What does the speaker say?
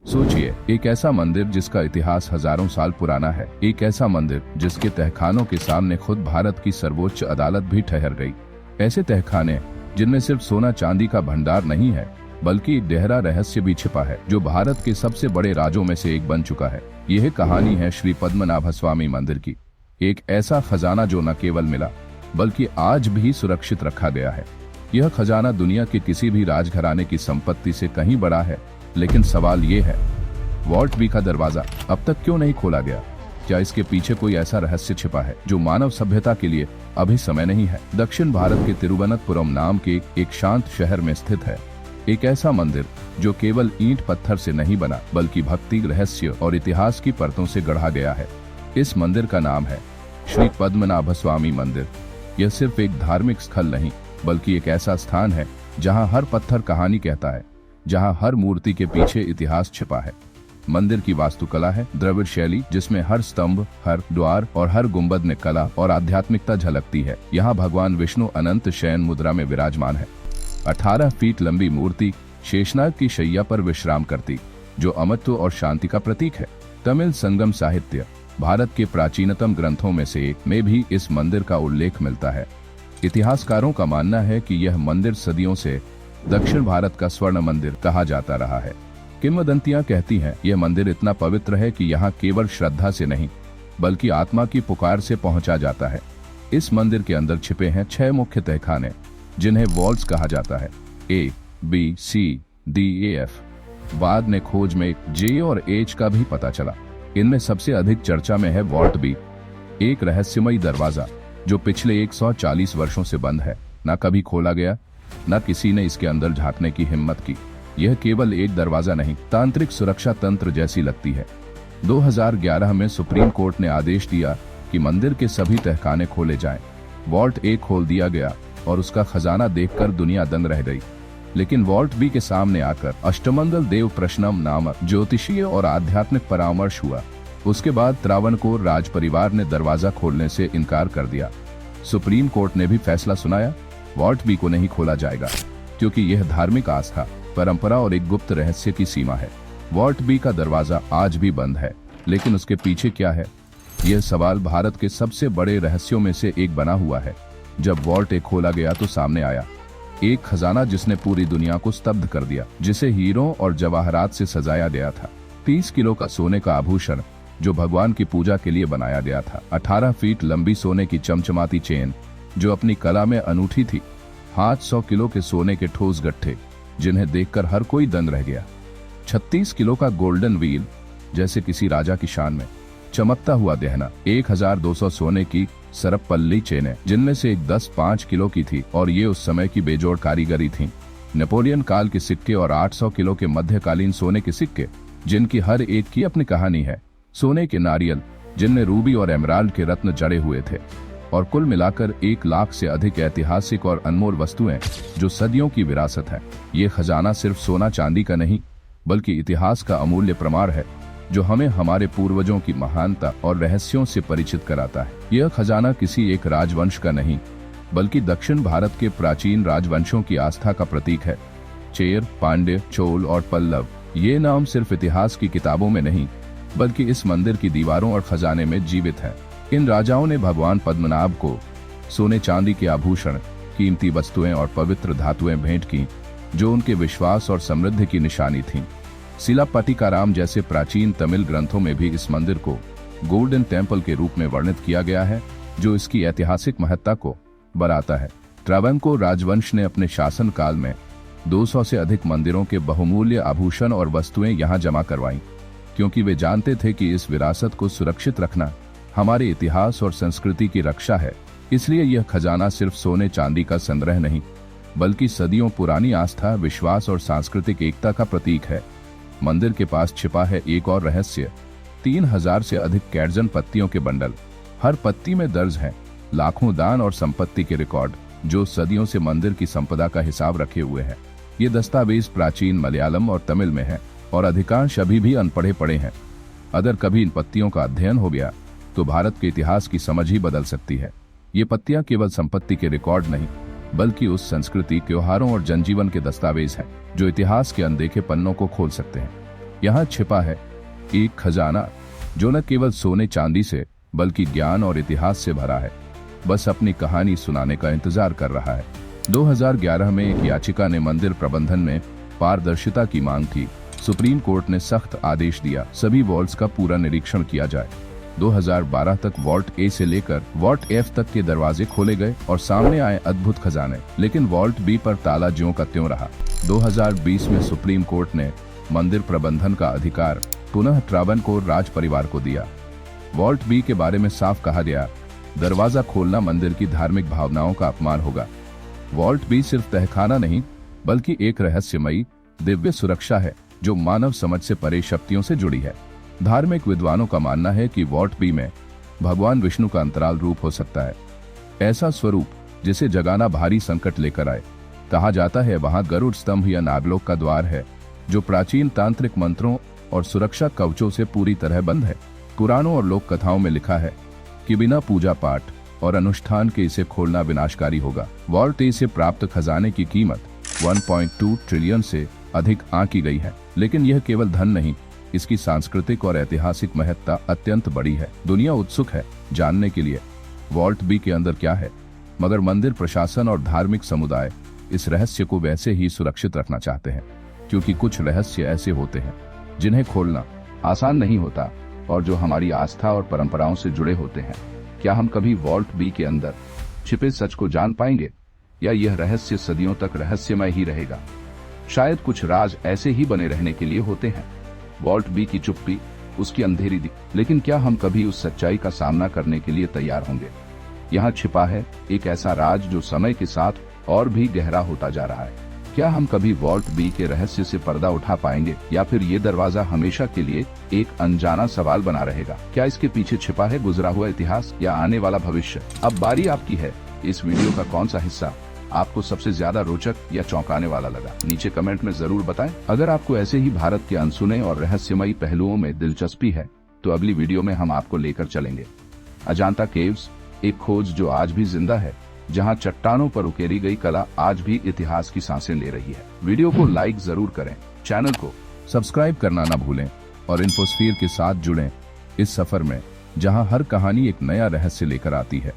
सोचिए, एक ऐसा मंदिर जिसका इतिहास हजारों साल पुराना है, एक ऐसा मंदिर जिसके तहखानों के सामने खुद भारत की सर्वोच्च अदालत भी ठहर गई। ऐसे तहखाने जिनमें सिर्फ सोना चांदी का भंडार नहीं है, बल्कि एक गहरा रहस्य भी छिपा है, जो भारत के सबसे बड़े राजों में से एक बन चुका है। यह कहानी है श्री पद्मनाभ स्वामी मंदिर की, एक ऐसा खजाना जो न केवल मिला बल्कि आज भी सुरक्षित रखा गया है। यह खजाना दुनिया के किसी भी राजघराने की संपत्ति से कहीं बड़ा है, लेकिन सवाल ये है, वॉल्ट बी का दरवाजा अब तक क्यों नहीं खोला गया? क्या इसके पीछे कोई ऐसा रहस्य छिपा है जो मानव सभ्यता के लिए अभी समय नहीं है? दक्षिण भारत के तिरुवनंतपुरम नाम के एक शांत शहर में स्थित है एक ऐसा मंदिर जो केवल ईंट पत्थर से नहीं बना, बल्कि भक्ति, रहस्य और इतिहास की परतों से गढ़ा गया है। इस मंदिर का नाम है श्री पद्मनाभ स्वामी मंदिर। यह सिर्फ एक धार्मिक स्थल नहीं, बल्कि एक ऐसा स्थान है जहां हर पत्थर कहानी कहता है, जहां हर मूर्ति के पीछे इतिहास छिपा है। मंदिर की वास्तुकला है द्रविड़ शैली, जिसमें हर स्तंभ, हर द्वार और हर गुंबद में कला और आध्यात्मिकता झलकती है। यहाँ भगवान विष्णु अनंत शयन मुद्रा में विराजमान है। 18 फीट लंबी मूर्ति शेषनाग की शैया पर विश्राम करती, जो अमरत्व और शांति का प्रतीक है। तमिल संगम साहित्य, भारत के प्राचीनतम ग्रंथों में से एक में भी इस मंदिर का उल्लेख मिलता है। इतिहासकारों का मानना है कि यह मंदिर सदियों से दक्षिण भारत का स्वर्ण मंदिर कहा जाता रहा है। किंवदंतियां कहती हैं, यह मंदिर इतना पवित्र है कि यहाँ केवल श्रद्धा से नहीं, बल्कि आत्मा की पुकार से पहुंचा जाता है। इस मंदिर के अंदर छिपे हैं 6 मुख्य तहखाने, जिन्हें वॉल्ट्स कहा जाता है। A, B, C, D, E, F। बाद में खोज में J और H का भी पता चला। इनमें सबसे अधिक चर्चा में है वॉल्ट बी, एक रहस्यमयी दरवाजा जो पिछले 140 वर्षों से बंद है। न कभी खोला गया, न किसी ने इसके अंदर झांकने की हिम्मत की। यह केवल एक दरवाजा नहीं, तांत्रिक सुरक्षा तंत्र जैसी लगती है। 2011 में सुप्रीम कोर्ट ने आदेश दिया कि मंदिर के सभी तहखाने खोले जाएं। वॉल्ट ए खोल दिया गया और उसका खजाना देखकर दुनिया दंग रह गई। लेकिन वॉल्ट बी के सामने आकर अष्टमंगल देव प्रश्नम नामक ज्योतिषीय और आध्यात्मिक परामर्श हुआ। उसके बाद त्रावणकोर राज परिवार ने दरवाजा खोलने से इनकार कर दिया। सुप्रीम कोर्ट ने भी फैसला सुनाया, वॉल्ट बी को नहीं खोला जाएगा, क्योंकि यह धार्मिक आस्था, परंपरा और एक गुप्त रहस्य की सीमा है। वॉल्ट बी का दरवाजा आज भी बंद है, लेकिन उसके पीछे क्या है? यह सवाल भारत के सबसे बड़े रहस्यों में से एक बना हुआ है। जब वॉल्ट ए खोला गया तो सामने आया एक खजाना जिसने पूरी दुनिया को स्तब्ध कर दिया, जिसे हीरों और जवाहरात से सजाया गया था। 30 किलो का सोने का आभूषण जो भगवान की पूजा के लिए बनाया गया था। 18 फीट लंबी सोने की चमचमाती चेन जो अपनी कला में अनूठी थी। हाथ 100 किलो के सोने के ठोस गट्ठे जिन्हें देखकर हर कोई दंग रह गया। 36 किलो का गोल्डन व्हील, जैसे किसी राजा की शान में चमकता हुआ गहना। 1200 सोने की सरपल्ली चेनें, जिनमें से एक 10-5 किलो की थी, और ये उस समय की बेजोड़ कारीगरी थी। नेपोलियन काल के सिक्के और 800 किलो के मध्यकालीन सोने के सिक्के, जिनकी हर एक की अपनी कहानी है। सोने के नारियल जिनमें रूबी और एमराल्ड के रत्न जड़े हुए थे, और कुल मिलाकर 1 लाख से अधिक ऐतिहासिक और अनमोल वस्तुएं जो सदियों की विरासत है। ये खजाना सिर्फ सोना चांदी का नहीं, बल्कि इतिहास का अमूल्य प्रमाण है, जो हमें हमारे पूर्वजों की महानता और रहस्यों से परिचित कराता है। यह खजाना किसी एक राजवंश का नहीं, बल्कि दक्षिण भारत के प्राचीन राजवंशों की आस्था का प्रतीक है। चेर, पांड्य, चोल और पल्लव, ये नाम सिर्फ इतिहास की किताबों में नहीं, बल्कि इस मंदिर की दीवारों और खजाने में जीवित है। इन राजाओं ने भगवान पद्मनाभ को सोने चांदी के आभूषण, कीमती वस्तुएं और पवित्र धातुएं भेंट की, जो उनके विश्वास और समृद्धि की निशानी थीं। सिलापतिकाराम जैसे प्राचीन तमिल ग्रंथों में भी इस मंदिर को गोल्डन टेम्पल के रूप में वर्णित किया गया है, जो इसकी ऐतिहासिक महत्ता को बढ़ाता है। त्रावणकोर राजवंश ने अपने शासन काल में 200 से अधिक मंदिरों के बहुमूल्य आभूषण और वस्तुएं यहाँ जमा करवाईं, क्योंकि वे जानते थे कि इस विरासत को सुरक्षित रखना हमारे इतिहास और संस्कृति की रक्षा है। इसलिए यह खजाना सिर्फ सोने चांदी का संग्रह नहीं, बल्कि सदियों पुरानी आस्था, विश्वास और सांस्कृतिक एकता का प्रतीक है। मंदिर के पास छिपा है एक और रहस्य, 3000 से अधिक कैडजन पत्तियों के बंडल। हर पत्ती में दर्ज है लाखों दान और संपत्ति के रिकॉर्ड, जो सदियों से मंदिर की संपदा का हिसाब रखे हुए हैं। ये दस्तावेज प्राचीन मलयालम और तमिल में है, और अधिकांश अभी भी अनपढ़े पड़े हैं। अगर कभी इन पत्तियों का अध्ययन हो गया तो भारत के इतिहास की समझ ही बदल सकती है। ये पत्तियां केवल संपत्ति के रिकॉर्ड नहीं, बल्कि उस संस्कृति, त्योहारों और जनजीवन के दस्तावेज हैं जो इतिहास के अनदेखे पन्नों को खोल सकते हैं। यहाँ छिपा है एक खजाना जो न केवल सोने चांदी से बल्कि ज्ञान और इतिहास से भरा है, बस अपनी कहानी सुनाने का इंतजार कर रहा है। 2011 में एक याचिका ने मंदिर प्रबंधन में पारदर्शिता की मांग की। सुप्रीम कोर्ट ने सख्त आदेश दिया, सभी वॉल्ट्स का पूरा निरीक्षण किया जाए। 2012 तक वॉल्ट ए से लेकर वॉल्ट एफ तक के दरवाजे खोले गए और सामने आए अद्भुत खजाने, लेकिन वॉल्ट बी पर ताला ज्यों का त्यों रहा। 2020 में सुप्रीम कोर्ट ने मंदिर प्रबंधन का अधिकार पुनः ट्रावनकोर राज परिवार को दिया। वॉल्ट बी के बारे में साफ कहा गया, दरवाजा खोलना मंदिर की धार्मिक भावनाओं का अपमान होगा। वॉल्ट बी सिर्फ तहखाना नहीं बल्कि एक रहस्यमयी दिव्य सुरक्षा है जो मानव समझ से परे शक्तियों से जुड़ी है। धार्मिक विद्वानों का मानना है कि वॉल्ट बी में भगवान विष्णु का अंतराल रूप हो सकता है, ऐसा स्वरूप जिसे जगाना भारी संकट लेकर आए। कहा जाता है वहां गरुड़ स्तंभ या नागलोक का द्वार है जो प्राचीन तांत्रिक मंत्रों और सुरक्षा कवचों से पूरी तरह बंद है। पुराणों और लोक कथाओं में लिखा है कि बिना पूजा पाठ और अनुष्ठान के इसे खोलना विनाशकारी होगा। वॉल्ट ए से प्राप्त खजाने की कीमत 1.2 ट्रिलियन से अधिक आंकी गई है, लेकिन यह केवल धन नहीं, इसकी सांस्कृतिक और ऐतिहासिक महत्ता अत्यंत बड़ी है। दुनिया उत्सुक है जानने के लिए वॉल्ट बी के अंदर क्या है, मगर मंदिर प्रशासन और धार्मिक समुदाय इस रहस्य को वैसे ही सुरक्षित रखना चाहते हैं, क्योंकि कुछ रहस्य ऐसे होते हैं जिन्हें खोलना आसान नहीं होता और जो हमारी आस्था और परंपराओं से जुड़े होते हैं। क्या हम कभी वॉल्ट बी के अंदर छिपे सच को जान पाएंगे, या यह रहस्य सदियों तक रहस्यमय ही रहेगा? शायद कुछ राज ऐसे ही बने रहने के लिए होते हैं। वॉल्ट बी की चुप्पी, उसकी अंधेरी दी, लेकिन क्या हम कभी उस सच्चाई का सामना करने के लिए तैयार होंगे? यहाँ छिपा है एक ऐसा राज जो समय के साथ और भी गहरा होता जा रहा है। क्या हम कभी वॉल्ट बी के रहस्य से पर्दा उठा पाएंगे, या फिर ये दरवाजा हमेशा के लिए एक अनजाना सवाल बना रहेगा? क्या इसके पीछे छिपा है गुजरा हुआ इतिहास या आने वाला भविष्य? अब बारी आपकी है। इस वीडियो का कौन सा हिस्सा आपको सबसे ज्यादा रोचक या चौंकाने वाला लगा? नीचे कमेंट में जरूर बताएं। अगर आपको ऐसे ही भारत के अनसुने और रहस्यमयी पहलुओं में दिलचस्पी है तो अगली वीडियो में हम आपको लेकर चलेंगे अजंता केव्स, एक खोज जो आज भी जिंदा है, जहां चट्टानों पर उकेरी गई कला आज भी इतिहास की सांसें ले रही है। वीडियो को लाइक जरूर करें, चैनल को सब्सक्राइब करना ना भूलें और इन्फोस्फीयर के साथ जुड़ें इस सफर में, जहां हर कहानी एक नया रहस्य लेकर आती है।